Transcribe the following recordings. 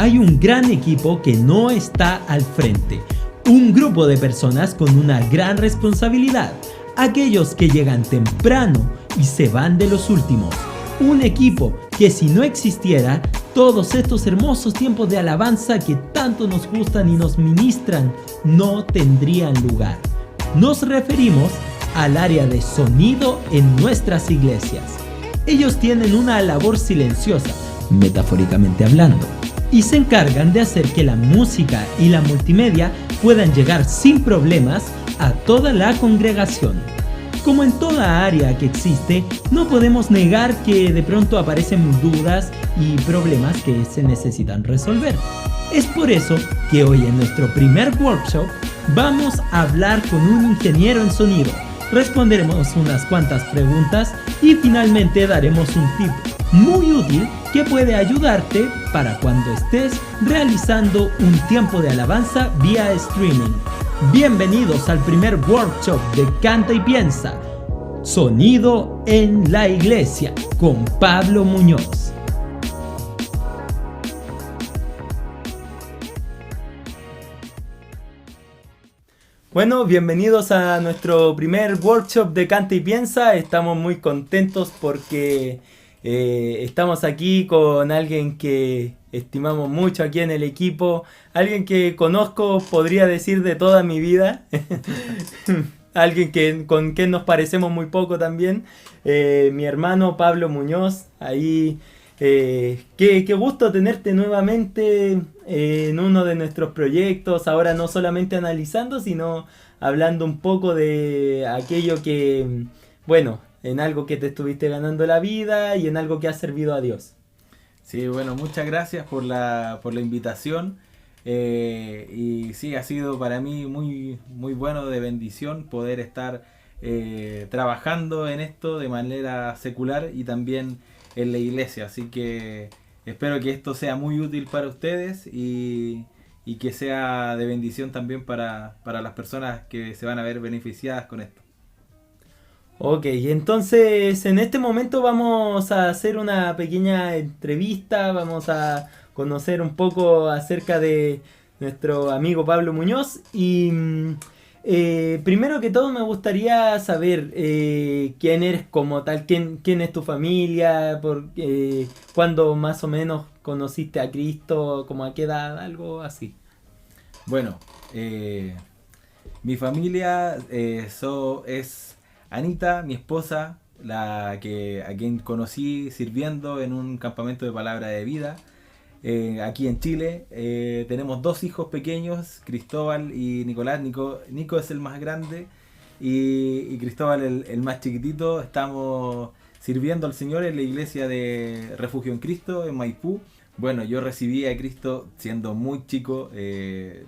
hay un gran equipo que no está al frente. Un grupo de personas con una gran responsabilidad. Aquellos que llegan temprano y se van de los últimos. Un equipo que si no existiera, todos estos hermosos tiempos de alabanza que tanto nos gustan y nos ministran no tendrían lugar. Nos referimos al área de sonido en nuestras iglesias. Ellos tienen una labor silenciosa, metafóricamente hablando, y se encargan de hacer que la música y la multimedia puedan llegar sin problemas a toda la congregación. Como en toda área que existe, no podemos negar que de pronto aparecen dudas y problemas que se necesitan resolver. Es por eso que hoy en nuestro primer workshop vamos a hablar con un ingeniero en sonido. Responderemos unas cuantas preguntas y finalmente daremos un tip muy útil que puede ayudarte para cuando estés realizando un tiempo de alabanza vía streaming. Bienvenidos al primer workshop de Canta y Piensa, Sonido en la Iglesia, con Pablo Muñoz. Bueno, bienvenidos a nuestro primer workshop de Canta y Piensa. Estamos muy contentos porque estamos aquí con alguien que estimamos mucho aquí en el equipo, alguien que conozco, podría decir, de toda mi vida, alguien con quien nos parecemos muy poco también, mi hermano Pablo Muñoz. Ahí, qué gusto tenerte nuevamente en uno de nuestros proyectos, ahora no solamente analizando, sino hablando un poco de aquello que, bueno, en algo que te estuviste ganando la vida y en algo que ha servido a Dios. Sí, bueno, muchas gracias por la invitación. Y sí, ha sido para mí muy bueno, de bendición, poder estar trabajando en esto de manera secular y también en la iglesia. Así que espero que esto sea muy útil para ustedes y que sea de bendición también para las personas que se van a ver beneficiadas con esto. Ok, entonces en este momento vamos a hacer una pequeña entrevista, vamos a conocer un poco acerca de nuestro amigo Pablo Muñoz y primero que todo me gustaría saber quién eres como tal, quién es tu familia, cuándo más o menos conociste a Cristo, como a qué edad, algo así. Bueno, mi familia es Anita, mi esposa, a quien conocí sirviendo en un campamento de palabra de vida aquí en Chile. Tenemos dos hijos pequeños, Cristóbal y Nicolás. Nico es el más grande y Cristóbal el más chiquitito. Estamos sirviendo al Señor en la iglesia de Refugio en Cristo en Maipú. Bueno, yo recibí a Cristo siendo muy chico,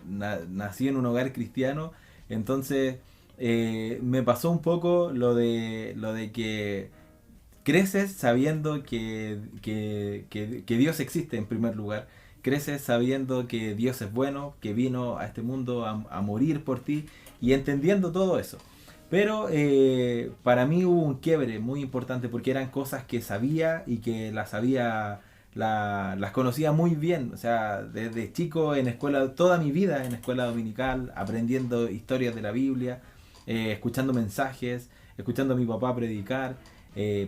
nací en un hogar cristiano, entonces me pasó un poco lo de que creces sabiendo que Dios existe en primer lugar. Creces sabiendo que Dios es bueno, que vino a este mundo a morir por ti y entendiendo todo eso. Pero para mí hubo un quiebre muy importante porque eran cosas que sabía y que las conocía muy bien. O sea, desde chico en escuela, toda mi vida en escuela dominical, aprendiendo historias de la Biblia, escuchando mensajes, escuchando a mi papá predicar,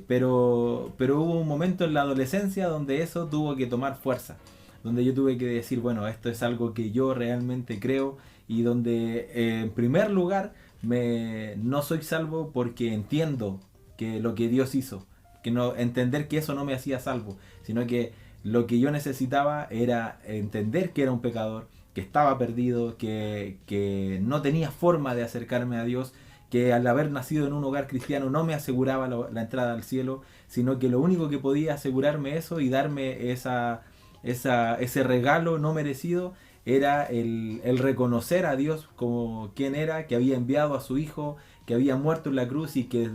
pero hubo un momento en la adolescencia donde eso tuvo que tomar fuerza, donde yo tuve que decir, bueno, esto es algo que yo realmente creo y donde en primer lugar no soy salvo porque entiendo que lo que Dios hizo, que no entender que eso no me hacía salvo, sino que lo que yo necesitaba era entender que era un pecador, que estaba perdido, que no tenía forma de acercarme a Dios, que al haber nacido en un hogar cristiano no me aseguraba la entrada al cielo, sino que lo único que podía asegurarme eso y darme ese regalo no merecido era el reconocer a Dios como quien era, que había enviado a su Hijo, que había muerto en la cruz y que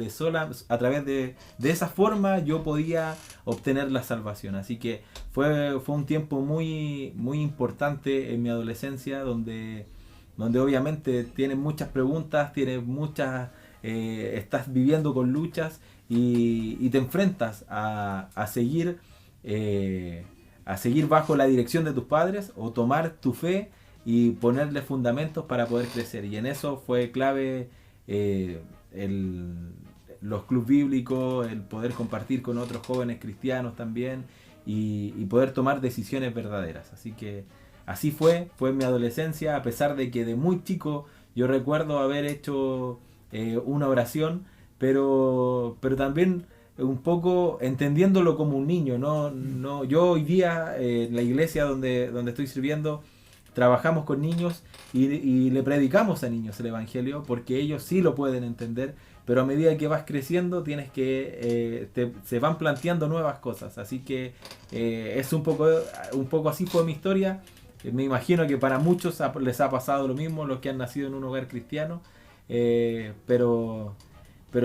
a través de esa forma yo podía obtener la salvación. Así que fue un tiempo muy importante en mi adolescencia donde obviamente tienes muchas preguntas, estás viviendo con luchas y te enfrentas a seguir a seguir bajo la dirección de tus padres o tomar tu fe y ponerle fundamentos para poder crecer. Y en eso fue clave los clubes bíblicos, el poder compartir con otros jóvenes cristianos también y poder tomar decisiones verdaderas. Así que así fue mi adolescencia, a pesar de que de muy chico yo recuerdo haber hecho una oración, pero también un poco entendiéndolo como un niño. No, yo hoy día en la iglesia donde estoy sirviendo, trabajamos con niños y le predicamos a niños el evangelio porque ellos sí lo pueden entender, pero a medida que vas creciendo tienes que se van planteando nuevas cosas. Así que es un poco así fue mi historia. Me imagino que para muchos les ha pasado lo mismo, los que han nacido en un hogar cristiano, pero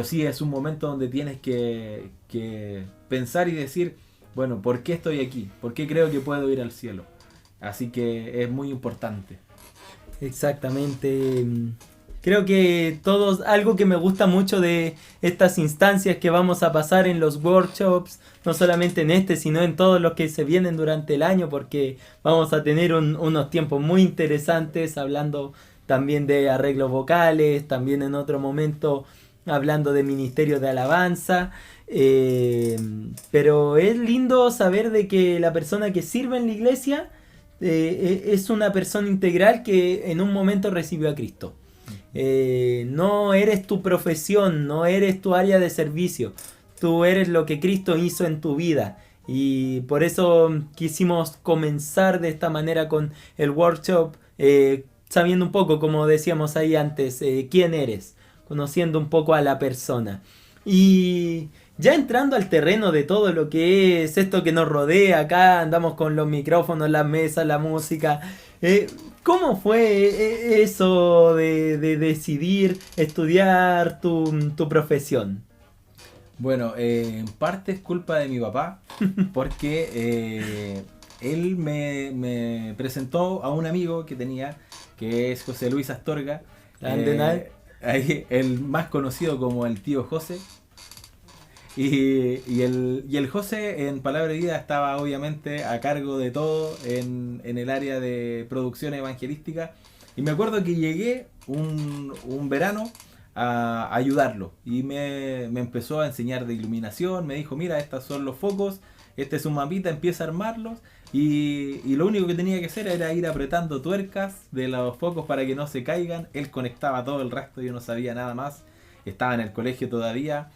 sí es un momento donde tienes que pensar y decir, bueno, ¿por qué estoy aquí? ¿Por qué creo que puedo ir al cielo? Así que es muy importante. Exactamente. Creo que todos, algo que me gusta mucho de estas instancias que vamos a pasar en los workshops, no solamente en este, sino en todos los que se vienen durante el año, porque vamos a tener unos tiempos muy interesantes, hablando también de arreglos vocales, también en otro momento hablando de ministerio de alabanza. Pero es lindo saber de que la persona que sirve en la iglesia es una persona integral que en un momento recibió a Cristo. No eres tu profesión, no eres tu área de servicio, tú eres lo que Cristo hizo en tu vida. Y por eso quisimos comenzar de esta manera con el workshop, sabiendo un poco, como decíamos ahí antes, quién eres, conociendo un poco a la persona. Y ya entrando al terreno de todo lo que es esto que nos rodea, acá andamos con los micrófonos, las mesas, la música. ¿Cómo fue eso de decidir estudiar tu profesión? Bueno, en parte es culpa de mi papá, porque él me presentó a un amigo que tenía, que es José Luis Astorga, el más conocido como el tío José. Y el José en Palabra de Vida estaba obviamente a cargo de todo en el área de producción evangelística. Y me acuerdo que llegué un verano a ayudarlo. Y me empezó a enseñar de iluminación. Me dijo, mira, estos son los focos. Este es un mapita, empieza a armarlos. Y lo único que tenía que hacer era ir apretando tuercas de los focos para que no se caigan. Él conectaba todo el resto, yo no sabía nada más. Estaba en el colegio todavía.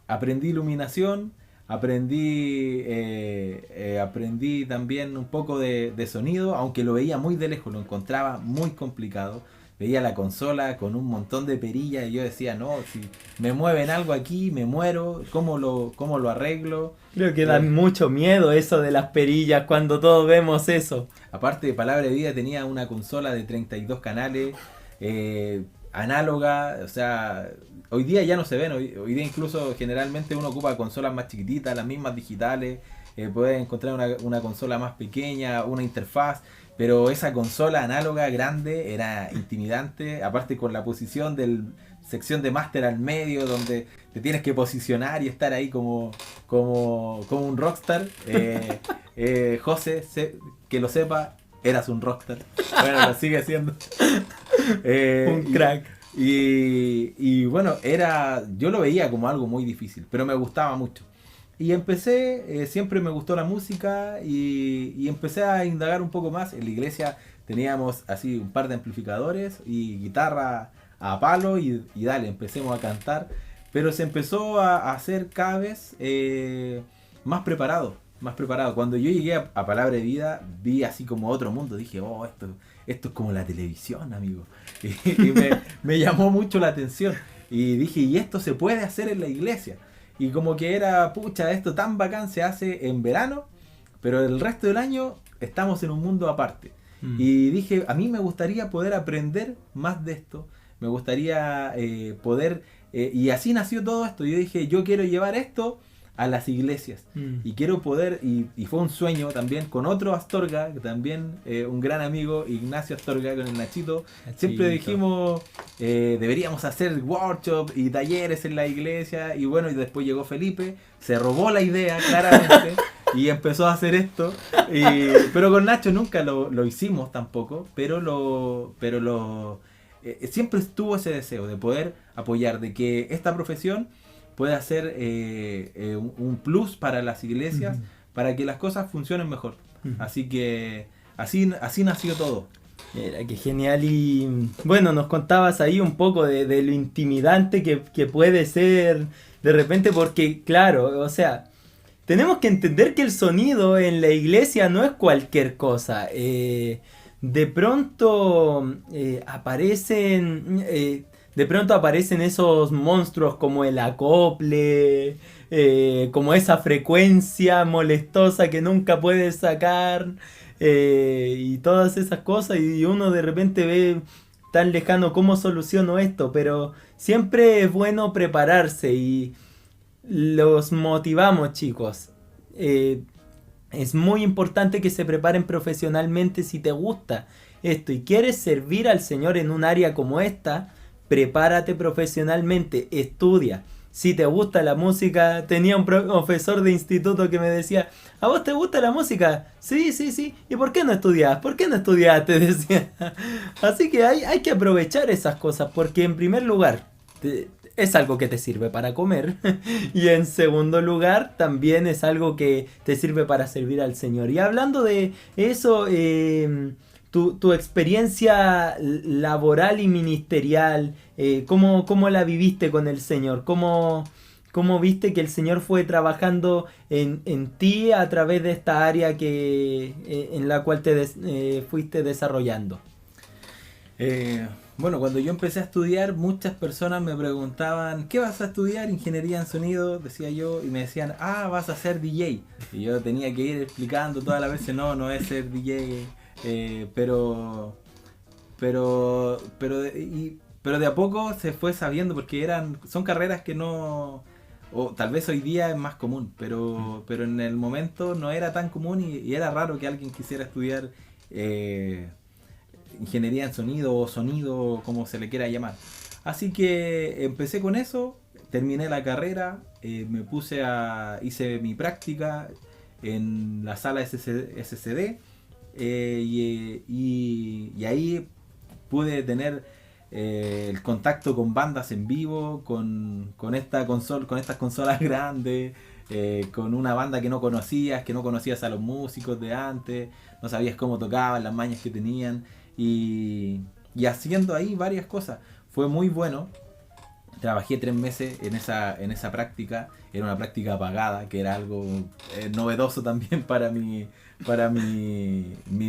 Aprendí iluminación, aprendí también un poco de sonido, aunque lo veía muy de lejos, lo encontraba muy complicado. Veía la consola con un montón de perillas y yo decía, no, si me mueven algo aquí, me muero, ¿cómo lo arreglo? Creo que da mucho miedo eso de las perillas cuando todos vemos eso. Aparte de Palabra de Vida tenía una consola de 32 canales, análoga, o sea... Hoy día ya no se ven, hoy día incluso generalmente uno ocupa consolas más chiquititas, las mismas digitales, puedes encontrar una consola más pequeña, una interfaz, pero esa consola análoga grande era intimidante, aparte con la posición de sección de máster al medio, donde te tienes que posicionar y estar ahí como un rockstar. José, que lo sepa, eras un rockstar, bueno, lo sigue siendo. Un crack. Y bueno, yo lo veía como algo muy difícil, pero me gustaba mucho. Y empecé, siempre me gustó la música y empecé a indagar un poco más. En la iglesia teníamos así un par de amplificadores y guitarra a palo y dale, empecemos a cantar. Pero se empezó a hacer cada vez más preparado. Cuando yo llegué a Palabra de Vida, vi así como otro mundo. Dije, oh, esto es como la televisión, amigo. Y me llamó mucho la atención. Y dije, ¿y esto se puede hacer en la iglesia? Y como que era, pucha, esto tan bacán se hace en verano, pero el resto del año estamos en un mundo aparte. Y dije, a mí me gustaría poder aprender más de esto. Me gustaría poder... y así nació todo esto. Yo dije, yo quiero llevar esto a las iglesias y quiero poder, y fue un sueño también con otro Astorga, que también un gran amigo, Ignacio Astorga, con el Nachito. Siempre dijimos deberíamos hacer workshops y talleres en la iglesia, y bueno, y después llegó Felipe, se robó la idea claramente y empezó a hacer esto. Pero con Nacho nunca lo hicimos tampoco, pero siempre estuvo ese deseo de poder apoyar, de que esta profesión pueda ser un plus para las iglesias, para que las cosas funcionen mejor. Así que así nació todo. Mira, qué genial. Y bueno, nos contabas ahí un poco de lo intimidante que puede ser de repente, porque claro, o sea, tenemos que entender que el sonido en la iglesia no es cualquier cosa. De pronto aparecen esos monstruos como el acople, como esa frecuencia molestosa que nunca puedes sacar, y todas esas cosas, y uno de repente ve tan lejano cómo soluciono esto, pero siempre es bueno prepararse y los motivamos, chicos. Es muy importante que se preparen profesionalmente si te gusta esto y quieres servir al Señor en un área como esta. Prepárate profesionalmente, estudia. Si te gusta la música, tenía un profesor de instituto que me decía, ¿a vos te gusta la música? Sí. ¿Y por qué no estudiás? ¿Por qué no estudiaste? Decía. Así que hay que aprovechar esas cosas porque en primer lugar es algo que te sirve para comer y en segundo lugar también es algo que te sirve para servir al Señor. Y hablando de eso, tu experiencia laboral y ministerial, ¿cómo la viviste con el Señor? ¿Cómo viste que el Señor fue trabajando en ti a través de esta área en la cual te fuiste desarrollando? Bueno, cuando yo empecé a estudiar, muchas personas me preguntaban, ¿qué vas a estudiar? Ingeniería en sonido, decía yo, y me decían, vas a ser DJ. Y yo tenía que ir explicando todas las veces, no es ser DJ. Pero de a poco se fue sabiendo porque son carreras que no, o tal vez hoy día es más común, pero en el momento no era tan común y era raro que alguien quisiera estudiar ingeniería en sonido o sonido, como se le quiera llamar. Así que empecé con eso, terminé la carrera, hice mi práctica en la sala SCD. Y ahí pude tener el contacto con bandas en vivo, con estas consolas grandes, con una banda que no conocías a los músicos de antes, no sabías cómo tocaban, las mañas que tenían, y haciendo ahí varias cosas. Fue muy bueno. Trabajé 3 meses en esa práctica. Era una práctica pagada, que era algo novedoso también para mi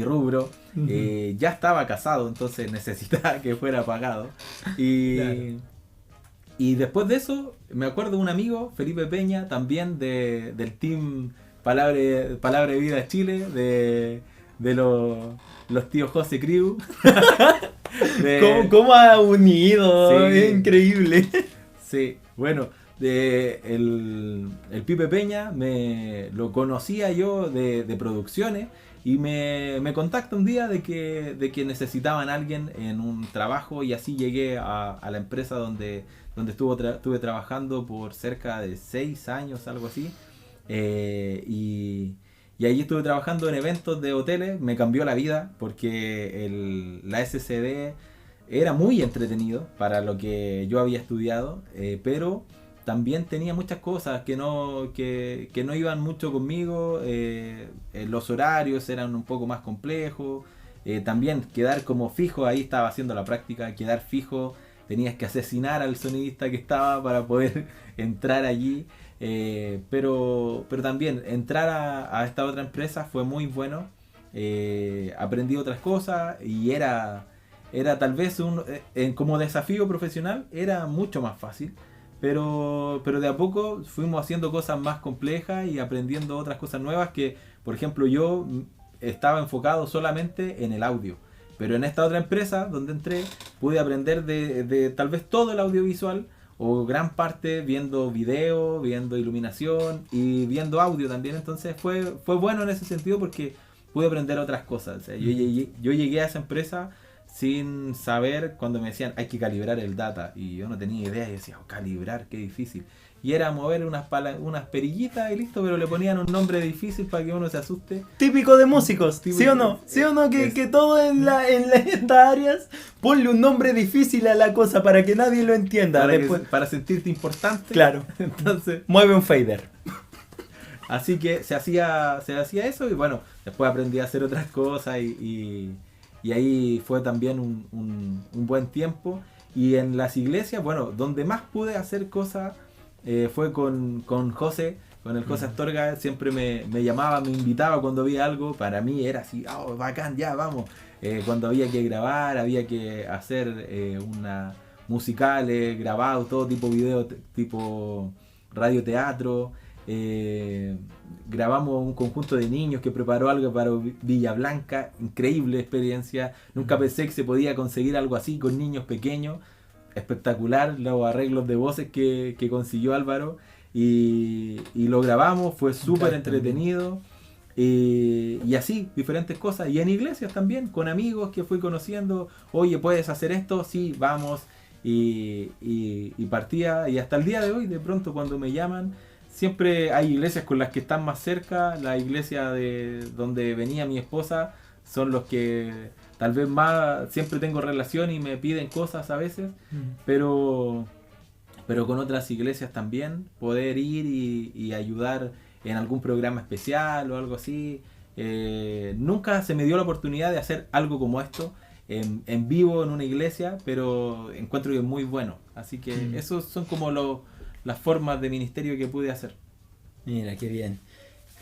rubro. Ya estaba casado, entonces necesitaba que fuera pagado. Y después de eso, me acuerdo de un amigo, Felipe Peña, también del team Palabra de Vida Chile, de los tíos José Criu. ¿Cómo ha unido? Sí, es increíble. Sí, bueno, el Pipe Peña lo conocía yo de producciones y me contacta un día de que necesitaban a alguien en un trabajo, y así llegué a la empresa donde estuve trabajando por cerca de 6 años, algo así, y allí estuve trabajando en eventos de hoteles. Me cambió la vida porque la SCD era muy entretenido para lo que yo había estudiado, pero también tenía muchas cosas que no iban mucho conmigo. Los horarios eran un poco más complejos. También quedar como fijo, ahí estaba haciendo la práctica, quedar fijo, tenías que asesinar al sonidista que estaba para poder entrar allí. Pero también entrar a esta otra empresa fue muy bueno. Aprendí otras cosas y era tal vez como desafío profesional era mucho más fácil, pero de a poco fuimos haciendo cosas más complejas y aprendiendo otras cosas nuevas, que por ejemplo yo estaba enfocado solamente en el audio, pero en esta otra empresa donde entré pude aprender de tal vez todo el audiovisual, o gran parte, viendo video, viendo iluminación y viendo audio también. Entonces fue bueno en ese sentido porque pude aprender otras cosas. O sea, yo llegué a esa empresa sin saber, cuando me decían hay que calibrar el data, y yo no tenía idea, y decía, oh, calibrar, qué difícil. Y era mover unas perillitas y listo, pero le ponían un nombre difícil para que uno se asuste. Típico de músicos, Típico, ¿sí o no? ¿Sí o no? Que todo en estas áreas, ponle un nombre difícil a la cosa para que nadie lo entienda. Para sentirte importante. Claro. Entonces, mueve un fader. Así que se hacía eso, y bueno, después aprendí a hacer otras cosas, y ahí fue también un buen tiempo. Y en las iglesias, bueno, donde más pude hacer cosas fue con José, con el José Astorga. Siempre me llamaba, me invitaba cuando había algo. Para mí era así, oh, bacán, ya, vamos. Cuando había que grabar, había que hacer musicales, grabados, todo tipo video, tipo radioteatro. Grabamos un conjunto de niños que preparó algo para Villa Blanca, increíble experiencia. Nunca pensé que se podía conseguir algo así con niños pequeños. Espectacular los arreglos de voces que consiguió Álvaro, y lo grabamos, fue súper entretenido, y así, diferentes cosas. Y en iglesias también, con amigos que fui conociendo, oye, ¿puedes hacer esto? Sí, vamos, y partía, y hasta el día de hoy, de pronto cuando me llaman, siempre hay iglesias con las que están más cerca. La iglesia de donde venía mi esposa son los que tal vez más siempre tengo relación y me piden cosas a veces, pero con otras iglesias también poder ir y ayudar en algún programa especial o algo así. Nunca se me dio la oportunidad de hacer algo como esto en vivo en una iglesia, pero encuentro que es muy bueno. Así que esos son como las formas de ministerio que pude hacer. Mira, qué bien.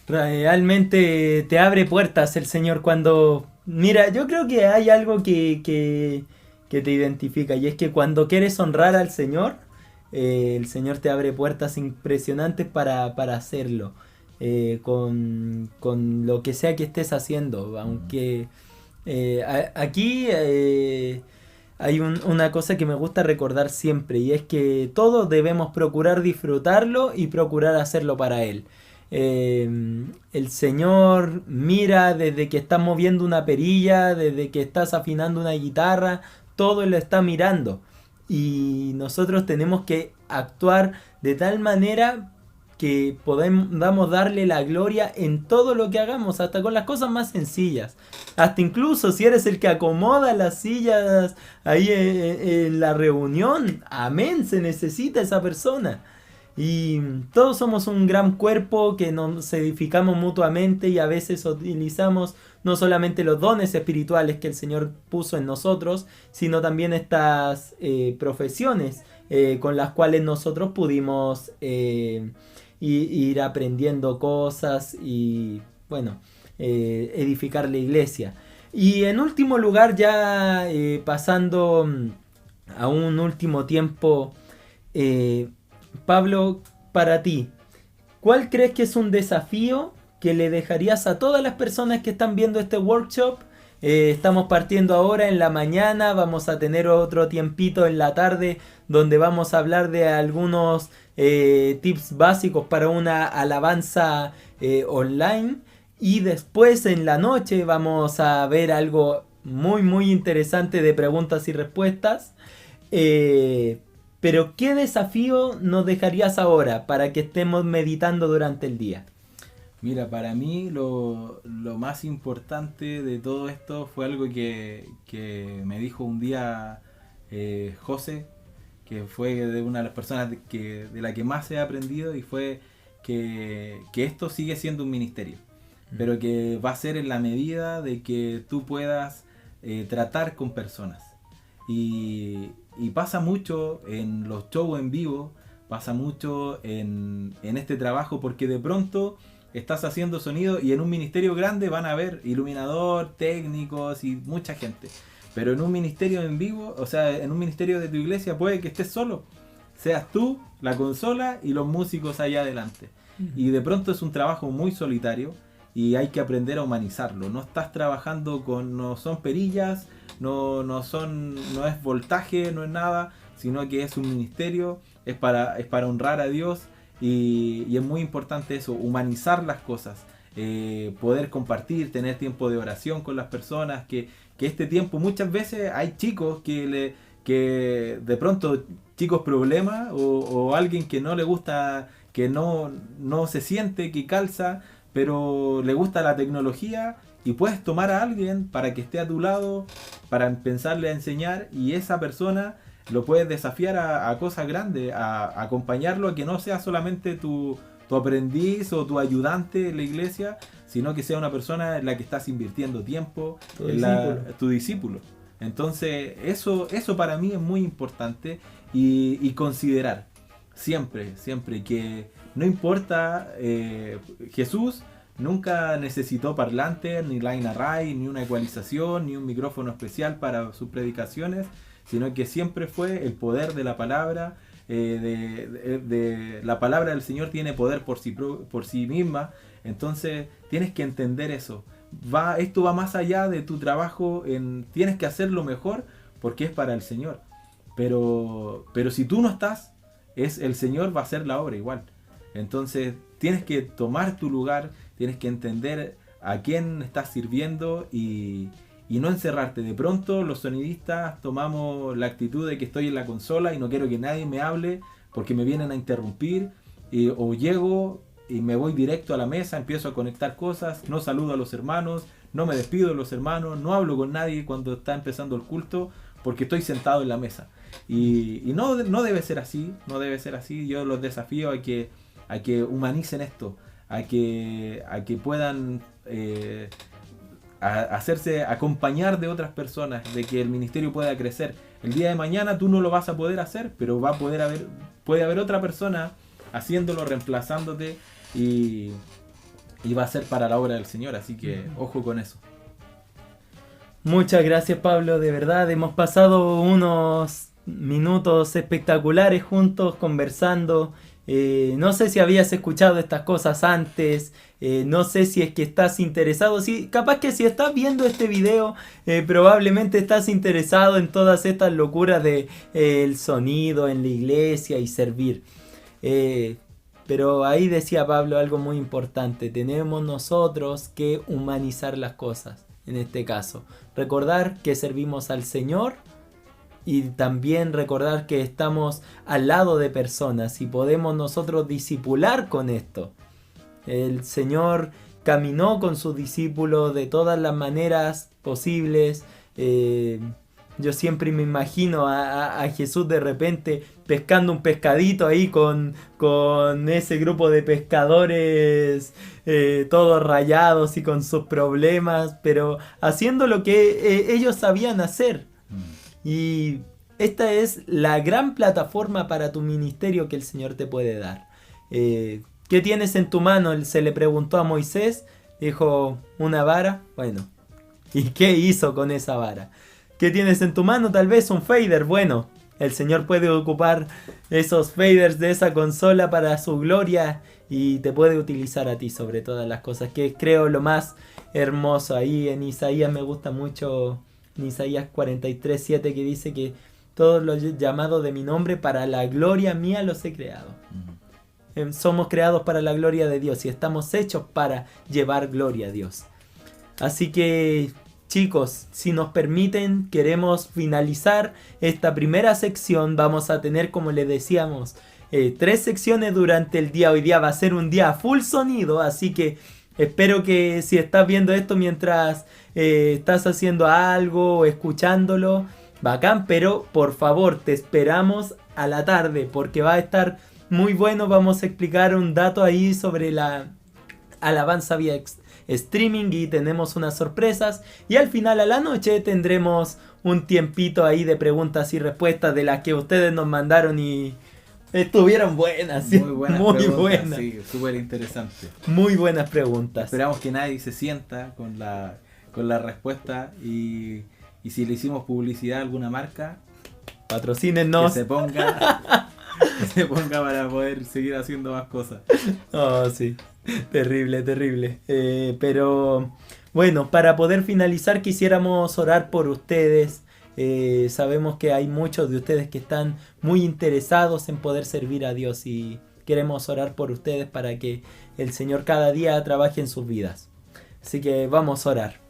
Realmente te abre puertas el Señor cuando... Mira, yo creo que hay algo que te identifica, y es que cuando quieres honrar al Señor, el Señor te abre puertas impresionantes para hacerlo, con lo que sea que estés haciendo. Aunque aquí hay una cosa que me gusta recordar siempre, y es que todos debemos procurar disfrutarlo y procurar hacerlo para Él. El Señor mira desde que estás moviendo una perilla, desde que estás afinando una guitarra, todo Él lo está mirando, y nosotros tenemos que actuar de tal manera que podamos darle la gloria en todo lo que hagamos, hasta con las cosas más sencillas, hasta incluso si eres el que acomoda las sillas ahí en la reunión, amén, se necesita esa persona. Y todos somos un gran cuerpo que nos edificamos mutuamente, y a veces utilizamos no solamente los dones espirituales que el Señor puso en nosotros, sino también estas profesiones con las cuales nosotros pudimos ir aprendiendo cosas y, bueno, edificar la iglesia. Y en último lugar, ya pasando a un último tiempo, Pablo, para ti, ¿cuál crees que es un desafío que le dejarías a todas las personas que están viendo este workshop? Estamos partiendo ahora en la mañana, vamos a tener otro tiempito en la tarde donde vamos a hablar de algunos tips básicos para una alabanza online, y después en la noche vamos a ver algo muy muy interesante de preguntas y respuestas. Pero ¿qué desafío nos dejarías ahora para que estemos meditando durante el día? Mira, para mí lo más importante de todo esto fue algo que me dijo un día José, que fue de una de las personas de la que más he aprendido, y fue que esto sigue siendo un ministerio, pero que va a ser en la medida de que tú puedas tratar con personas. Y pasa mucho en los shows en vivo, pasa mucho en este trabajo, porque de pronto estás haciendo sonido y en un ministerio grande van a haber iluminador, técnicos y mucha gente. Pero en un ministerio en vivo, o sea, en un ministerio de tu iglesia, puede que estés solo. Seas tú, la consola y los músicos allá adelante. Y de pronto es un trabajo muy solitario y hay que aprender a humanizarlo. No estás trabajando no son perillas, no es voltaje, no es nada, sino que es un ministerio, es para honrar a Dios, y es muy importante eso, humanizar las cosas, poder compartir, tener tiempo de oración con las personas, que que este tiempo muchas veces hay chicos que de pronto chicos problemas o alguien que no le gusta, que no se siente, que calza, pero le gusta la tecnología, y puedes tomar a alguien para que esté a tu lado, para empezarle a enseñar, y esa persona lo puedes desafiar a cosas grandes, a acompañarlo a que no sea solamente tu aprendiz o tu ayudante en la iglesia, sino que sea una persona en la que estás invirtiendo tiempo, tu discípulo. Entonces eso para mí es muy importante, y considerar siempre que no importa, Jesús nunca necesitó parlantes, ni line array, ni una ecualización, ni un micrófono especial para sus predicaciones, sino que siempre fue el poder de la palabra. De la palabra del Señor tiene poder por sí misma. Entonces tienes que entender eso. Esto va más allá de tu trabajo, tienes que hacerlo mejor porque es para el Señor. Pero si tú no estás, el Señor va a hacer la obra igual. Entonces tienes que tomar tu lugar, tienes que entender a quién estás sirviendo y no encerrarte. De pronto los sonidistas tomamos la actitud de que estoy en la consola y no quiero que nadie me hable porque me vienen a interrumpir, o llego y me voy directo a la mesa, empiezo a conectar cosas, no saludo a los hermanos, no me despido de los hermanos, no hablo con nadie cuando está empezando el culto porque estoy sentado en la mesa. Y no debe ser así, no debe ser así. Yo los desafío a que humanicen esto, a que puedan hacerse acompañar de otras personas, de que el ministerio pueda crecer. El día de mañana tú no lo vas a poder hacer, pero puede haber otra persona haciéndolo, reemplazándote, y va a ser para la obra del Señor. Así que ojo con eso. Muchas gracias, Pablo, de verdad hemos pasado unos minutos espectaculares juntos conversando. No sé si habías escuchado estas cosas antes, no sé si es que estás interesado, capaz que si estás viendo este video, probablemente estás interesado en todas estas locuras de el sonido en la iglesia y servir. Pero ahí decía Pablo algo muy importante: tenemos nosotros que humanizar las cosas, en este caso. Recordar que servimos al Señor, y también recordar que estamos al lado de personas y podemos nosotros discipular con esto. El Señor caminó con sus discípulos de todas las maneras posibles. Yo siempre me imagino a Jesús de repente pescando un pescadito ahí con ese grupo de pescadores todos rayados y con sus problemas, pero haciendo lo que ellos sabían hacer. Y esta es la gran plataforma para tu ministerio que el Señor te puede dar. ¿Qué tienes en tu mano? Se le preguntó a Moisés. Dijo, una vara. Bueno, ¿y qué hizo con esa vara? ¿Qué tienes en tu mano? Tal vez un fader. Bueno, el Señor puede ocupar esos faders de esa consola para su gloria y te puede utilizar a ti sobre todas las cosas, que es, creo, lo más hermoso. Ahí en Isaías me gusta mucho, en Isaías 43:7, que dice que todos los llamados de mi nombre para la gloria mía los he creado. Somos creados para la gloria de Dios y estamos hechos para llevar gloria a Dios. Así que, chicos, si nos permiten, queremos finalizar esta primera sección. Vamos a tener, como les decíamos, 3 secciones durante el día. Hoy día va a ser un día full sonido, así que espero que si estás viendo esto mientras estás haciendo algo o escuchándolo, bacán, pero por favor te esperamos a la tarde porque va a estar muy bueno. Vamos a explicar un dato ahí sobre la alabanza vía streaming y tenemos unas sorpresas, y al final a la noche tendremos un tiempito ahí de preguntas y respuestas de las que ustedes nos mandaron y estuvieron buenas. Muy buenas. Sí, súper interesante. Muy buenas preguntas. Esperamos que nadie se sienta con la respuesta, y si le hicimos publicidad a alguna marca, patrocínenos. Que se ponga para poder seguir haciendo más cosas. Oh, sí. Terrible. Pero bueno, para poder finalizar quisiéramos orar por ustedes. Sabemos que hay muchos de ustedes que están muy interesados en poder servir a Dios y queremos orar por ustedes para que el Señor cada día trabaje en sus vidas. Así que vamos a orar.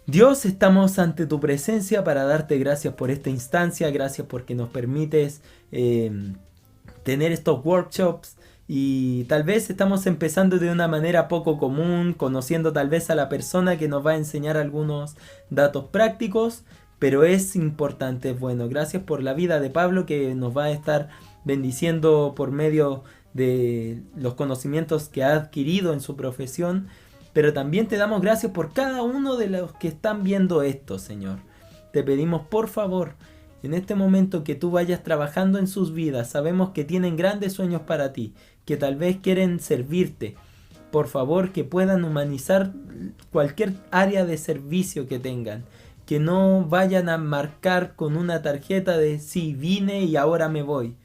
Dios, estamos ante tu presencia para darte gracias por esta instancia, gracias porque nos permites tener estos workshops, y tal vez estamos empezando de una manera poco común, conociendo tal vez a la persona que nos va a enseñar algunos datos prácticos, pero es importante, bueno, gracias por la vida de Pablo que nos va a estar bendiciendo por medio de los conocimientos que ha adquirido en su profesión, pero también te damos gracias por cada uno de los que están viendo esto, Señor. Te pedimos por favor, en este momento, que tú vayas trabajando en sus vidas. Sabemos que tienen grandes sueños para ti, que tal vez quieren servirte. Por favor, que puedan humanizar cualquier área de servicio que tengan. Que no vayan a marcar con una tarjeta de sí, vine y ahora me voy.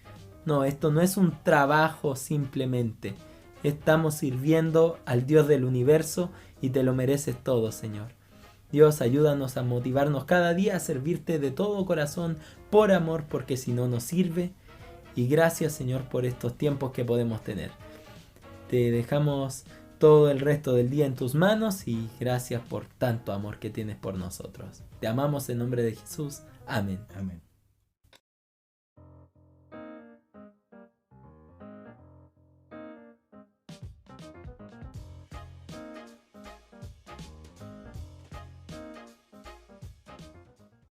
No, esto no es un trabajo simplemente. Estamos sirviendo al Dios del universo y te lo mereces todo, Señor. Dios, ayúdanos a motivarnos cada día a servirte de todo corazón, por amor, porque si no nos sirve. Y gracias, Señor, por estos tiempos que podemos tener. Te dejamos todo el resto del día en tus manos y gracias por tanto amor que tienes por nosotros. Te amamos en nombre de Jesús. Amén. Amén.